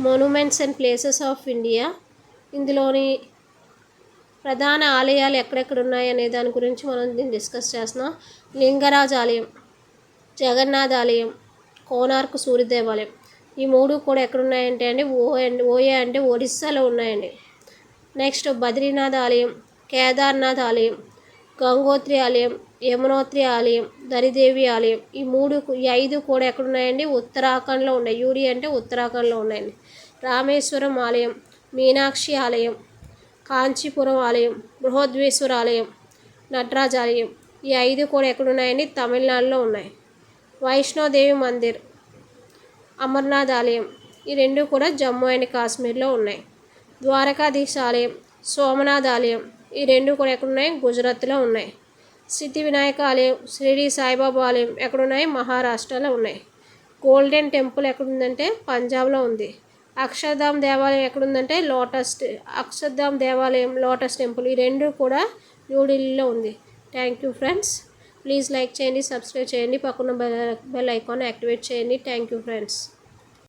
Monuments and places of India. ఇందులోని ప్రధాన ఆలయాలు ఎక్కడెక్కడ ఉన్నాయి అనే దాని గురించి మనం దీన్ని డిస్కస్ చేస్తున్నాం. లింగరాజ్ ఆలయం, జగన్నాథ్ ఆలయం, కోనార్క్ సూర్య దేవాలయం. ఈ మూడు కూడా ఎక్కడ ఉన్నాయంటే అండి ఓఏ అంటే ఒడిస్సాలో ఉన్నాయండి. నెక్స్ట్ బద్రీనాథ్ ఆలయం, కేదార్నాథ్ ఆలయం, గంగోత్రి ఆలయం, యమునోత్రి ఆలయం, దరిదేవి ఆలయం. ఈ 5 కూడా ఎక్కడున్నాయండి? ఉత్తరాఖండ్లో ఉన్నాయి. యూడి అంటే ఉత్తరాఖండ్లో ఉన్నాయండి. రామేశ్వరం ఆలయం, మీనాక్షి ఆలయం, కాంచీపురం ఆలయం, బృహద్వేశ్వర ఆలయం, నటరాజ్ ఆలయం. ఈ 5 కూడా ఎక్కడున్నాయండి? తమిళనాడులో ఉన్నాయి. వైష్ణోదేవి మందిర్, అమర్నాథ్ ఆలయం. ఈ 2 కూడా జమ్మూ అండ్ కాశ్మీర్లో ఉన్నాయి. ద్వారకాధీశ ఆలయం, సోమనాథ్ ఆలయం. ఈ 2 కూడా ఎక్కడున్నాయి? గుజరాత్లో ఉన్నాయి. సిద్ధి వినాయక ఆలయం, షిరిడి సాయిబాబా ఆలయం ఎక్కడున్నాయి? మహారాష్ట్రలో ఉన్నాయి. గోల్డెన్ టెంపుల్ ఎక్కడుందంటే పంజాబ్లో ఉంది. అక్షర్ధామ్ దేవాలయం ఎక్కడుందంటే అక్షర్ధామ్ దేవాలయం, లోటస్ టెంపుల్. ఈ 2 కూడా న్యూఢిల్లీలో ఉంది. Thank you friends. Please like చేయండి, సబ్స్క్రైబ్ చేయండి, పక్కన బెల్ ఐకాన్ యాక్టివేట్ చేయండి. Thank you friends.